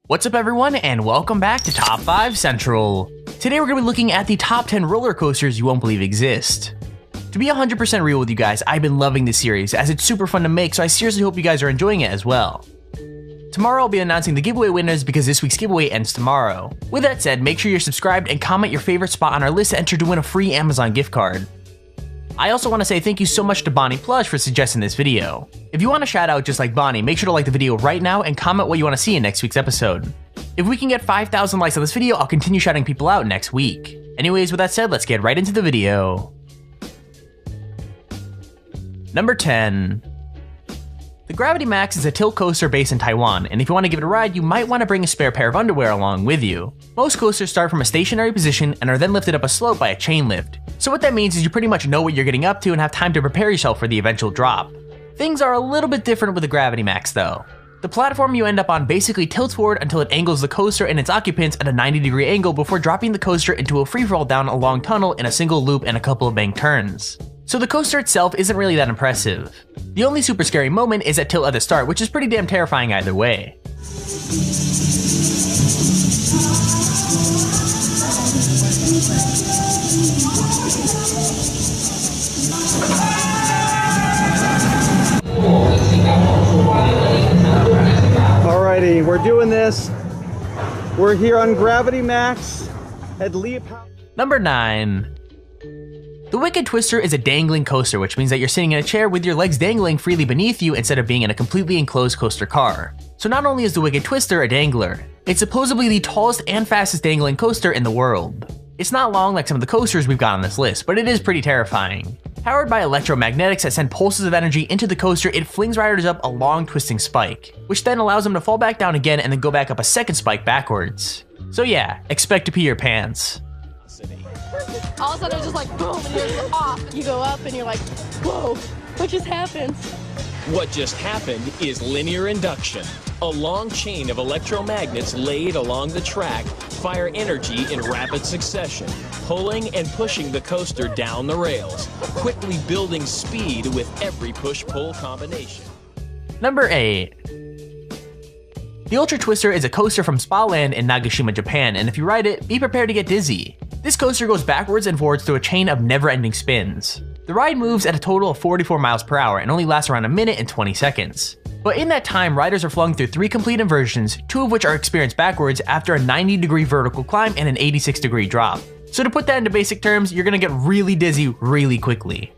What's up everyone, and welcome back to Top 5 Central. Today we're going to be looking at the top 10 roller coasters you won't believe exist. To be 100% real with you guys, I've been loving this series as it's super fun to make, so I seriously hope you guys are enjoying it as well. Tomorrow I'll be announcing the giveaway winners because this week's giveaway ends tomorrow. With that said, make sure you're subscribed and comment your favorite spot on our list to enter to win a free Amazon gift card. I also want to say thank you so much to Bonnie Plush for suggesting this video. If you want a shout out just like Bonnie, make sure to like the video right now and comment what you want to see in next week's episode. If we can get 5,000 likes on this video, I'll continue shouting people out next week. Anyways, with that said, let's get right into the video. Number 10. The Gravity Max is a tilt coaster based in Taiwan, and if you want to give it a ride, you might want to bring a spare pair of underwear along with you. Most coasters start from a stationary position and are then lifted up a slope by a chain lift. So what that means is you pretty much know what you're getting up to and have time to prepare yourself for the eventual drop. Things are a little bit different with the Gravity Max though. The platform you end up on basically tilts forward until it angles the coaster and its occupants at a 90-degree angle before dropping the coaster into a freefall down a long tunnel in a single loop and a couple of bank turns. So the coaster itself isn't really that impressive. The only super scary moment is at tilt at the start, which is pretty damn terrifying either way. Alrighty, we're doing this. We're here on Gravity Max at Leap. Number 9. The Wicked Twister is a dangling coaster, which means that you're sitting in a chair with your legs dangling freely beneath you instead of being in a completely enclosed coaster car. So not only is the Wicked Twister a dangler, it's supposedly the tallest and fastest dangling coaster in the world. It's not long like some of the coasters we've got on this list, but it is pretty terrifying. Powered by electromagnetics that send pulses of energy into the coaster, it flings riders up a long twisting spike, which then allows them to fall back down again and then go back up a second spike backwards. So yeah, expect to pee your pants. All of a sudden it's just like boom and you're off. You go up and you're like, whoa, what just happened? What just happened is linear induction. A long chain of electromagnets laid along the track fire energy in rapid succession, pulling and pushing the coaster down the rails, quickly building speed with every push-pull combination. Number 8. The Ultra Twister is a coaster from Spa Land in Nagashima, Japan, and if you ride it, be prepared to get dizzy. This coaster goes backwards and forwards through a chain of never-ending spins. The ride moves at a total of 44 miles per hour and only lasts around a minute and 20 seconds. But in that time, riders are flung through 3 complete inversions, 2 of which are experienced backwards after a 90-degree vertical climb and an 86-degree drop. So to put that into basic terms, you're gonna get really dizzy really quickly.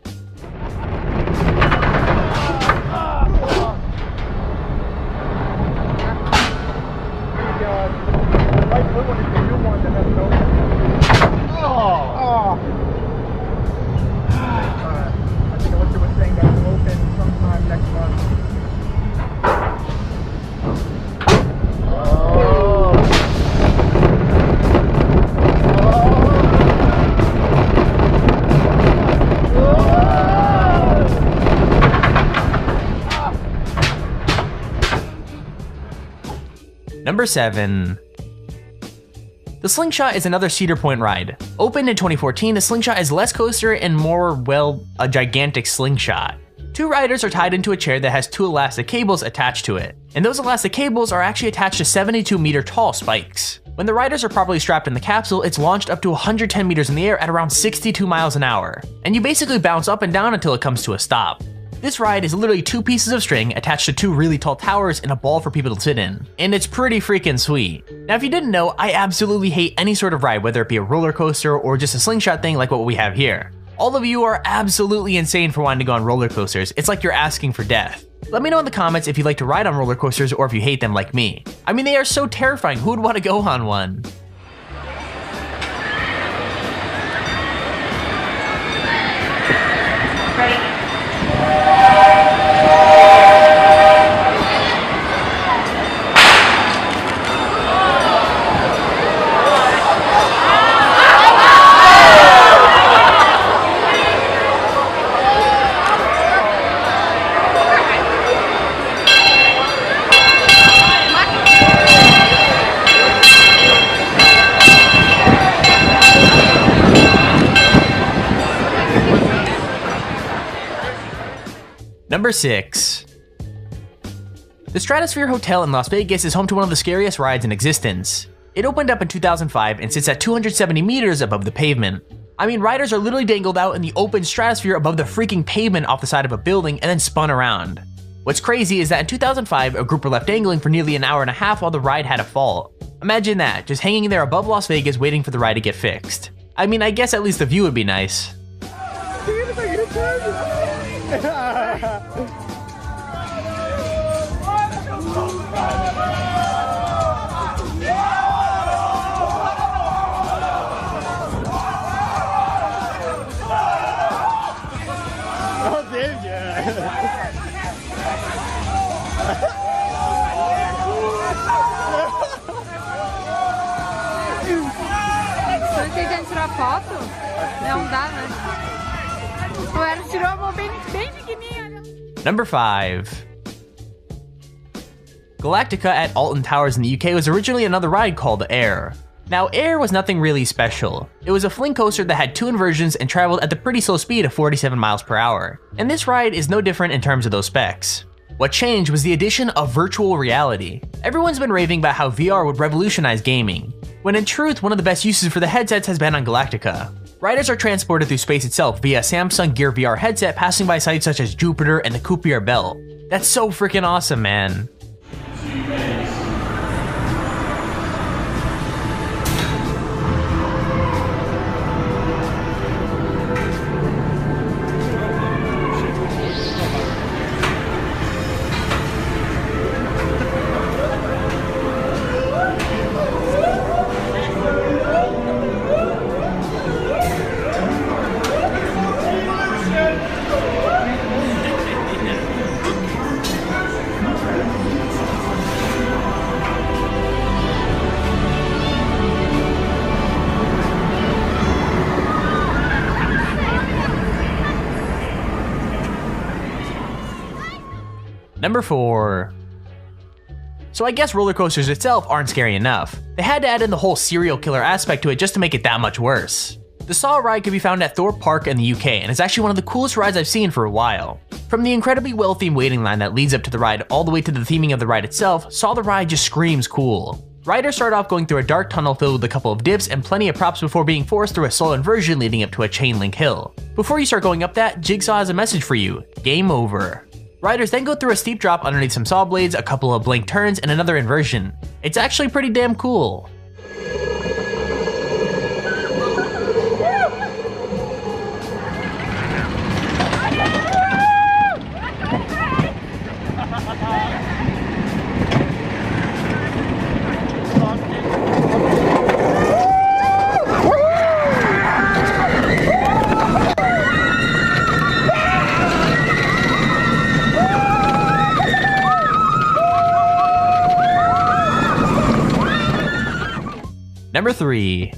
Number 7. The Slingshot is another Cedar Point ride. Opened in 2014, the Slingshot is less coaster and more, well, a gigantic slingshot. 2 riders are tied into a chair that has 2 elastic cables attached to it, and those elastic cables are actually attached to 72-meter tall spikes. When the riders are properly strapped in the capsule, it's launched up to 110 meters in the air at around 62 miles an hour, and you basically bounce up and down until it comes to a stop. This ride is literally 2 pieces of string attached to 2 really tall towers and a ball for people to sit in, and it's pretty freaking sweet. Now if you didn't know, I absolutely hate any sort of ride, whether it be a roller coaster or just a slingshot thing like what we have here. All of you are absolutely insane for wanting to go on roller coasters. It's like you're asking for death. Let me know in the comments if you like to ride on roller coasters or if you hate them like me. I mean, they are so terrifying, who would want to go on one? Ready? Number 6. The Stratosphere Hotel in Las Vegas is home to one of the scariest rides in existence. It opened up in 2005 and sits at 270 meters above the pavement. I mean, riders are literally dangled out in the open stratosphere above the freaking pavement off the side of a building and then spun around. What's crazy is that in 2005, a group were left dangling for nearly an hour and a half while the ride had a fault. Imagine that, just hanging there above Las Vegas waiting for the ride to get fixed. I mean, I guess at least the view would be nice. Tô tentando tirar foto? Não dá, né? O Eros tirou a mão bem pequenininha. Number 5. Galactica at Alton Towers in the UK was originally another ride called Air. Now, Air was nothing really special. It was a fling coaster that had 2 inversions and traveled at the pretty slow speed of 47 miles per hour. And this ride is no different in terms of those specs. What changed was the addition of virtual reality. Everyone's been raving about how VR would revolutionize gaming, when in truth, one of the best uses for the headsets has been on Galactica. Riders are transported through space itself via Samsung Gear VR headset, passing by sites such as Jupiter and the Kuiper Belt. That's so freaking awesome, man. Number 4. So I guess roller coasters itself aren't scary enough. They had to add in the whole serial killer aspect to it just to make it that much worse. The Saw ride could be found at Thorpe Park in the UK, and it's actually one of the coolest rides I've seen for a while. From the incredibly well-themed waiting line that leads up to the ride all the way to the theming of the ride itself, Saw the ride just screams cool. Riders start off going through a dark tunnel filled with a couple of dips and plenty of props before being forced through a slow inversion leading up to a chain link hill. Before you start going up that, Jigsaw has a message for you: game over. Riders then go through a steep drop underneath some saw blades, a couple of blank turns, and another inversion. It's actually pretty damn cool. Number 3.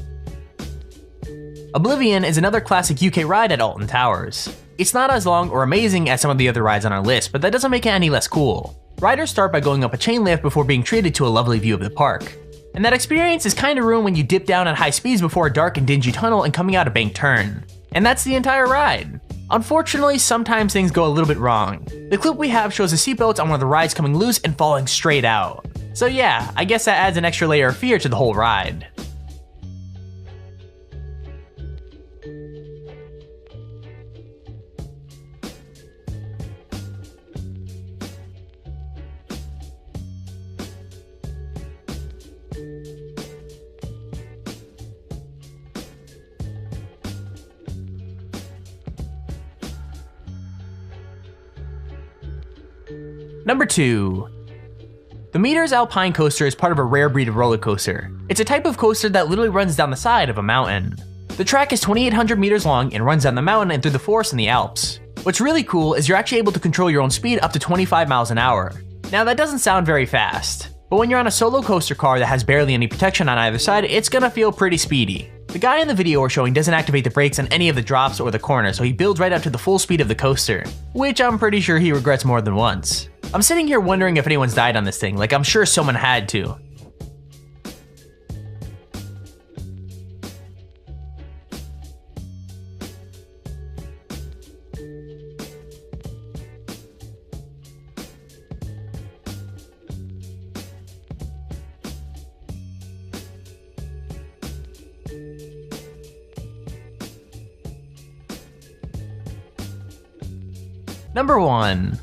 Oblivion is another classic UK ride at Alton Towers. It's not as long or amazing as some of the other rides on our list, but that doesn't make it any less cool. Riders start by going up a chain lift before being treated to a lovely view of the park. And that experience is kinda ruined when you dip down at high speeds before a dark and dingy tunnel and coming out a banked turn. And that's the entire ride. Unfortunately, sometimes things go a little bit wrong. The clip we have shows the seatbelts on one of the rides coming loose and falling straight out. So yeah, I guess that adds an extra layer of fear to the whole ride. Number 2. The Meteors Alpine Coaster is part of a rare breed of roller coaster. It's a type of coaster that literally runs down the side of a mountain. The track is 2,800 meters long and runs down the mountain and through the forest in the Alps. What's really cool is you're actually able to control your own speed up to 25 miles an hour. Now that doesn't sound very fast, but when you're on a solo coaster car that has barely any protection on either side, it's gonna feel pretty speedy. The guy in the video we're showing doesn't activate the brakes on any of the drops or the corners, so he builds right up to the full speed of the coaster, which I'm pretty sure he regrets more than once. I'm sitting here wondering if anyone's died on this thing, like I'm sure someone had to. Number 1.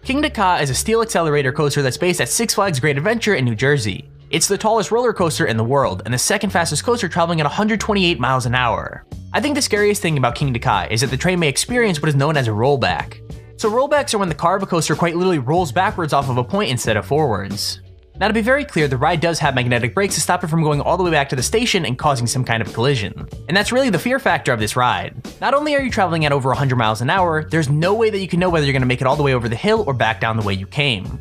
Kingda Ka is a steel accelerator coaster that's based at Six Flags Great Adventure in New Jersey. It's the tallest roller coaster in the world and the second fastest coaster, traveling at 128 miles an hour. I think the scariest thing about Kingda Ka is that the train may experience what is known as a rollback. So rollbacks are when the car of a coaster quite literally rolls backwards off of a point instead of forwards. Now, to be very clear, the ride does have magnetic brakes to stop it from going all the way back to the station and causing some kind of collision. And that's really the fear factor of this ride. Not only are you traveling at over 100 miles an hour, there's no way that you can know whether you're going to make it all the way over the hill or back down the way you came.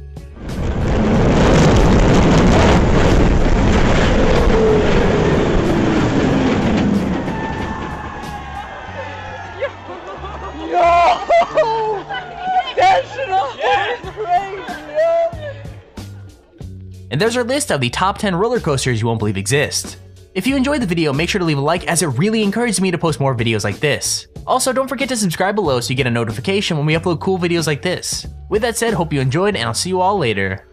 And there's our list of the top 10 roller coasters you won't believe exist. If you enjoyed the video, make sure to leave a like, as it really encourages me to post more videos like this. Also, don't forget to subscribe below so you get a notification when we upload cool videos like this. With that said, hope you enjoyed, and I'll see you all later.